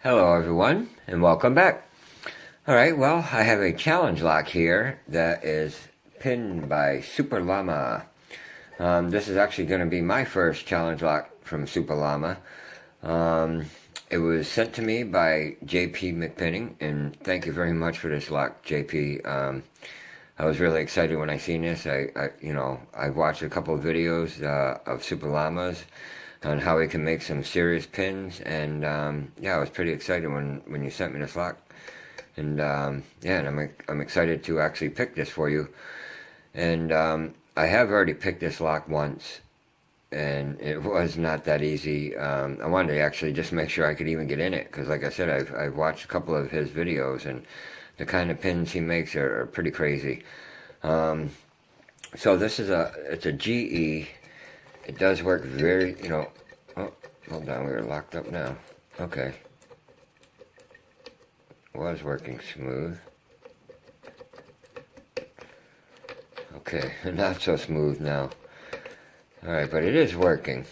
Hello everyone and welcome back. Alright, well, I have a challenge lock here that is pinned by Supallama. This is actually going to be my first challenge lock from Supallama. It was sent to me by Jp Mcpinning, and thank you very much for this lock, JP. I was really excited when I seen this. I watched a couple of videos of Supallamas on how he can make some serious pins, and yeah, I was pretty excited when you sent me this lock, and yeah, and I'm excited to actually pick this for you, and I have already picked this lock once, and it was not that easy. I wanted to actually just make sure I could even get in it, because like I said, I've watched a couple of his videos, and the kind of pins he makes are pretty crazy. So this is it's a GE. It does work very, oh, hold on, we were locked up now. Okay. Was working smooth. Okay, not so smooth now. Alright, but it is working.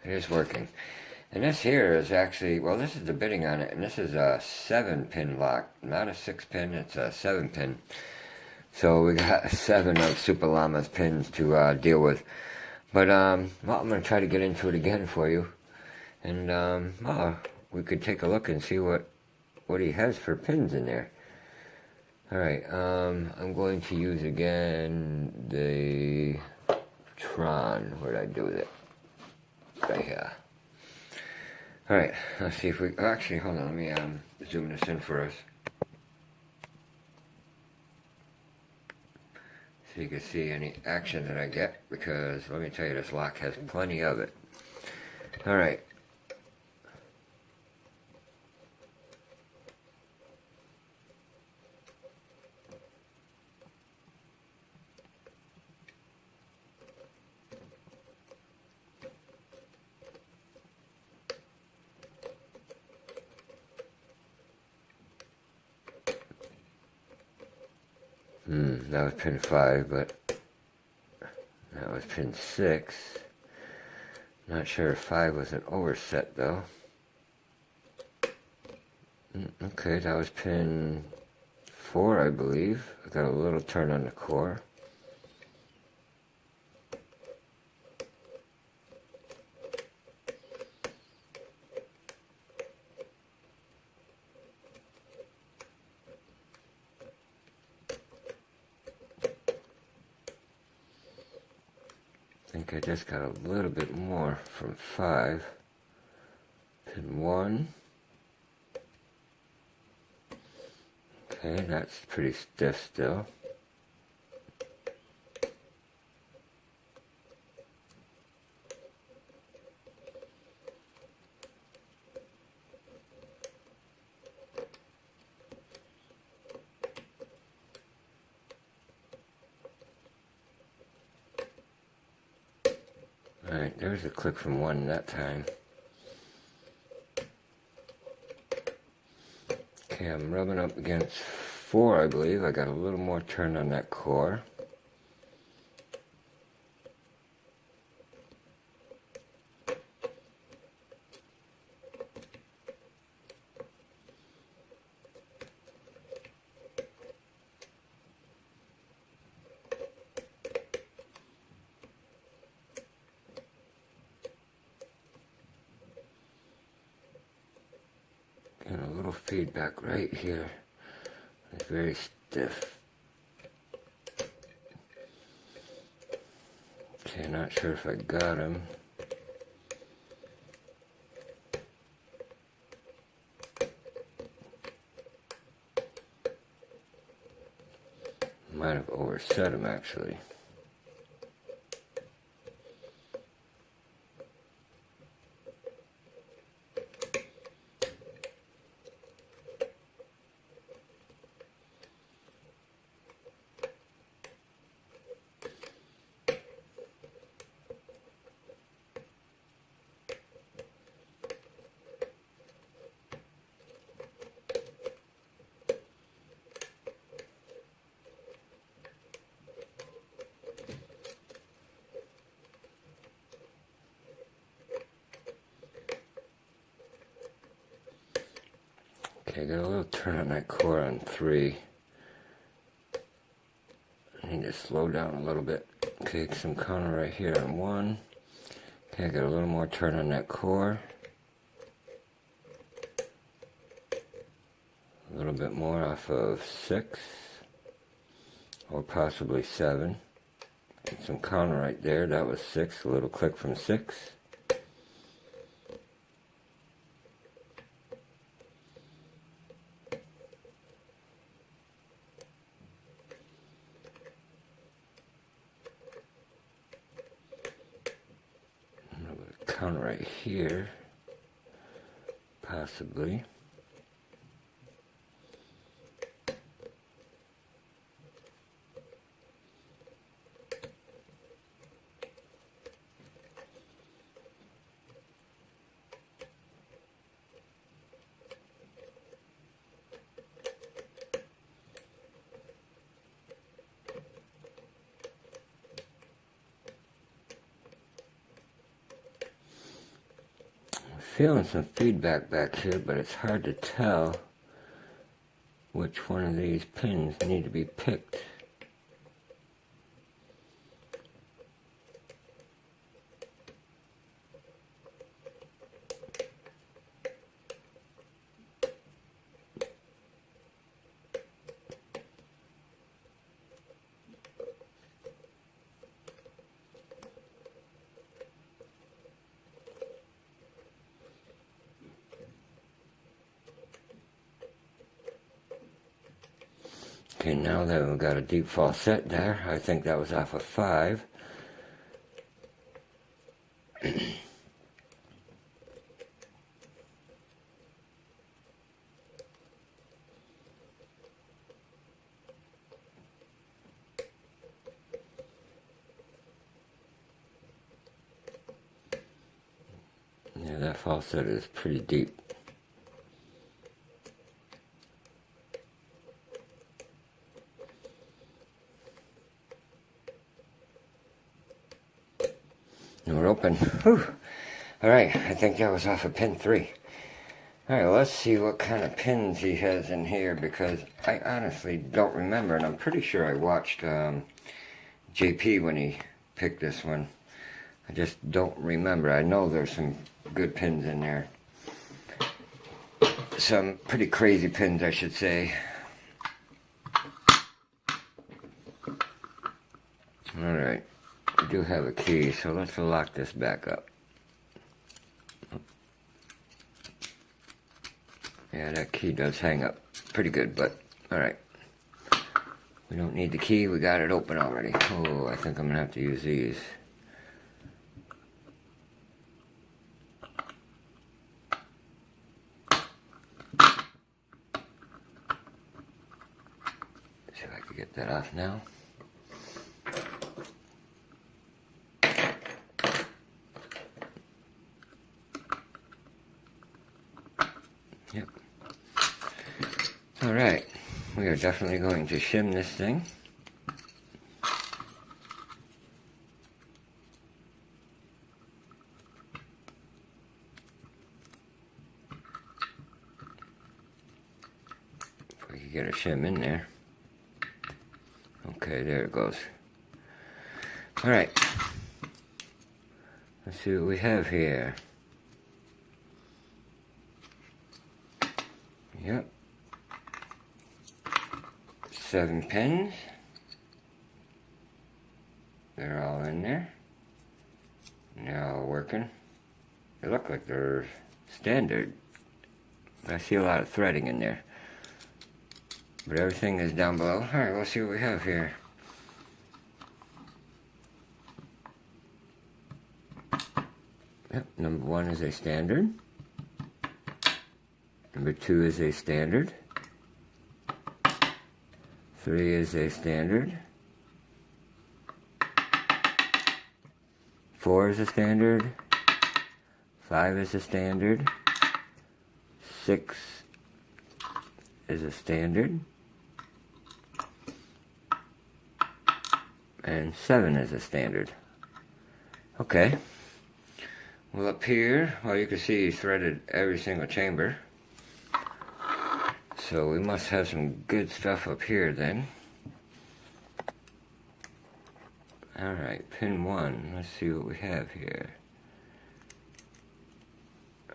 It is working. And this here is actually, well, this is the bitting on it, and this is a 7-pin lock, not a 6-pin, it's a 7-pin. So we got 7 of Supallama's pins to deal with. But, well, I'm going to try to get into it again for you. And, well, we could take a look and see what he has for pins in there. Alright, I'm going to use again the Tron. What did I do with it? Right here. Alright, let's see if we... Actually, hold on, let me zoom this in for us. So you can see any action that I get, because let me tell you, this lock has plenty of it. Alright. That was pin 5, but that was pin 6. Not sure if 5 was an overset though. Okay, that was pin 4, I believe. I got a little turn on the core. I think I just got a little bit more from 5. Pin 1. Okay, that's pretty stiff still. Alright, there's a click from 1 that time. Okay, I'm rubbing up against 4, I believe. I got a little more turn on that core. And a little feedback right here. It's very stiff. Okay, not sure if I got him. Might have overset him actually. Okay, got a little turn on that core on 3. I need to slow down a little bit. Okay, some counter right here on 1. Okay, I got a little more turn on that core. A little bit more off of 6. Or possibly 7. Get some counter right there. That was 6. A little click from 6. Counter right here, possibly. Feeling some feedback back here, but it's hard to tell which one of these pins need to be picked. Okay, now that we've got a deep falset there, I think that was off of 5. Yeah, that falset is pretty deep. And we're open. Whew. Alright, I think that was off of pin 3. Alright, let's see what kind of pins he has in here, because I honestly don't remember, and I'm pretty sure I watched JP when he picked this one. I just don't remember. I know there's some good pins in there. Some pretty crazy pins, I should say. Alright. We do have a key, so let's lock this back up. Yeah, that key does hang up pretty good, but alright. We don't need the key, we got it open already. Oh, I think I'm going to have to use these. See if I can get that off now. Yep. Alright, we are definitely going to shim this thing. If we could get a shim in there. Okay, there it goes. Alright. Let's see what we have here. Yep. 7 pins. They're all in there. And they're all working. They look like they're standard. But I see a lot of threading in there. But everything is down below. Alright, let's see what we have here. Yep, number 1 is a standard. Number 2 is a standard. 3 is a standard. 4 is a standard. 5 is a standard. 6 is a standard. And 7 is a standard. Okay. Well, up here, well, you can see he threaded every single chamber. So we must have some good stuff up here then. Alright, pin 1. Let's see what we have here.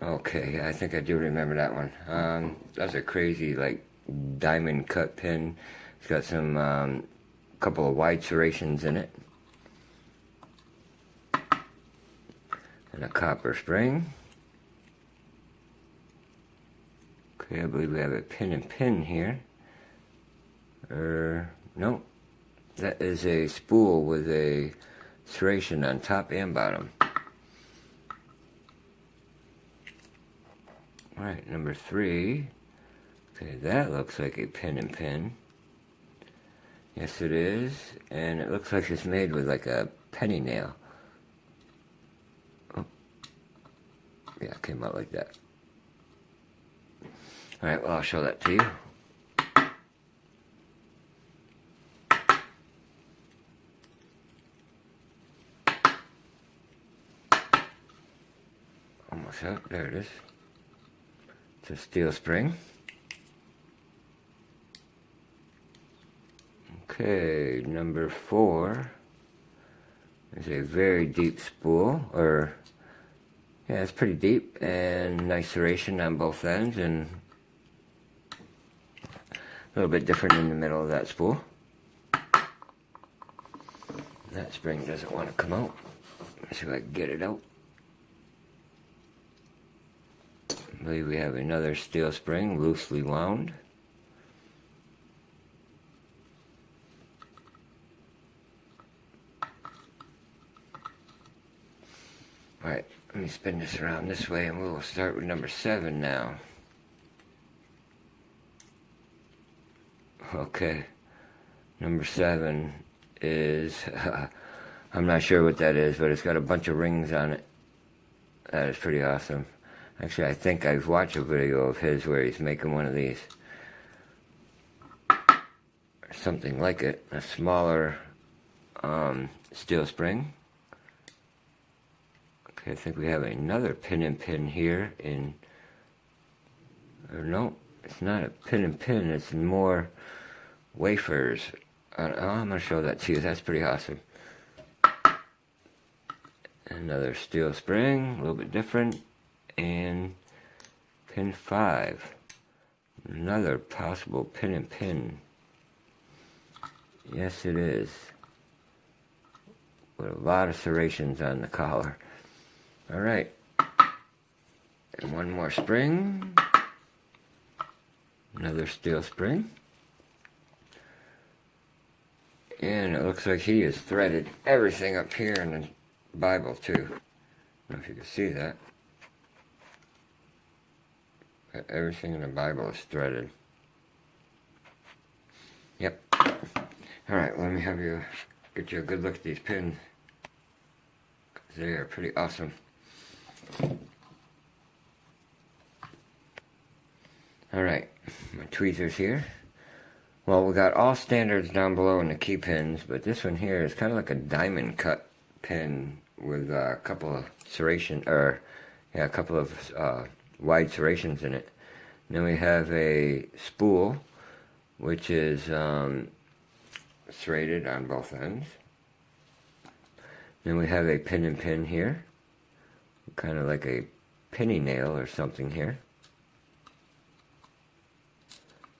Okay, I think I do remember that one. That's a crazy, like, diamond cut pin. It's got some, couple of wide serrations in it. And a copper spring. Okay, I believe we have a pin and pin here. No. That is a spool with a serration on top and bottom. Alright, number 3. Okay, that looks like a pin and pin. Yes, it is. And it looks like it's made with like a penny nail. Oh. Yeah, it came out like that. Alright, well, I'll show that to you. Almost up. There it is. It's a steel spring. Okay, number 4 is a very deep spool, or yeah, it's pretty deep, and nice serration on both ends, and a little bit different in the middle of that spool. That spring doesn't want to come out. Let's see if I can get it out. I believe we have another steel spring, loosely wound. Alright, let me spin this around this way and we'll start with number 7 now. Okay, number 7 is, I'm not sure what that is, but it's got a bunch of rings on it. That is pretty awesome. Actually, I think I've watched a video of his where he's making one of these. Or something like it, a smaller steel spring. Okay, I think we have another pin and pin here in, or no, it's not a pin and pin, it's more wafers. I'm going to show that to you, that's pretty awesome. Another steel spring, a little bit different, and pin 5. Another possible pin and pin. Yes, it is. With a lot of serrations on the collar. Alright, and one more spring, another steel spring, and it looks like he has threaded everything up here in the Bible too. I don't know if you can see that. Everything in the Bible is threaded. Yep. Alright, let me have you get you a good look at these pins. They are pretty awesome. Alright, my tweezers here. Well, we got all standards down below in the key pins, but this one here is kind of like a diamond cut pin with a couple of serration, or yeah, a couple of wide serrations in it. And then we have a spool, which is serrated on both ends. Then we have a pin and pin here, kind of like a penny nail or something here.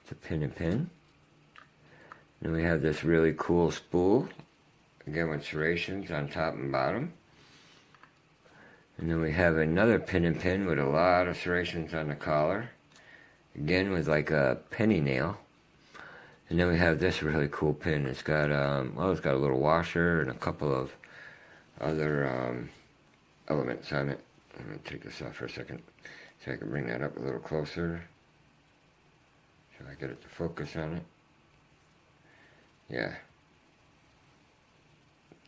It's a pin and pin. Then we have this really cool spool, again with serrations on top and bottom. And then we have another pin and pin with a lot of serrations on the collar, again with like a penny nail. And then we have this really cool pin. It's got well, it's got a little washer and a couple of other elements on it. I'm going to take this off for a second so I can bring that up a little closer. So I get it to focus on it. Yeah.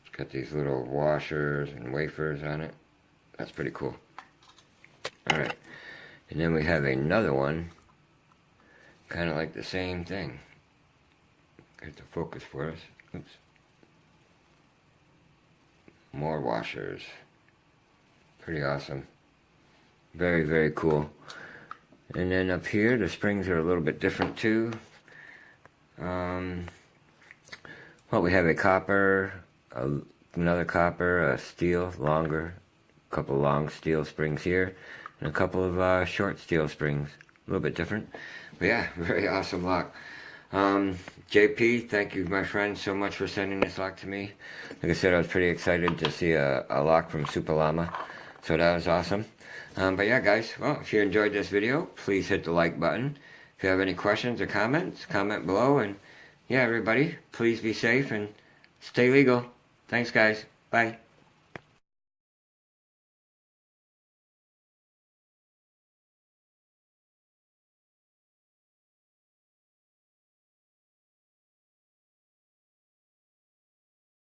It's got these little washers and wafers on it. That's pretty cool. Alright. And then we have another one, kind of like the same thing. Get it to focus for us. Oops. More washers. Pretty awesome. Very, very cool. And then up here, the springs are a little bit different too. Well, we have a copper, another copper, a steel, longer, a couple long steel springs here, and a couple of short steel springs. A little bit different. But yeah, very awesome lock. JP, thank you, my friend, so much for sending this lock to me. Like I said, I was pretty excited to see a lock from Supallama, so that was awesome. But yeah, guys, well, if you enjoyed this video, please hit the like button. If you have any questions or comments, comment below. And yeah, everybody, please be safe and stay legal. Thanks, guys. Bye.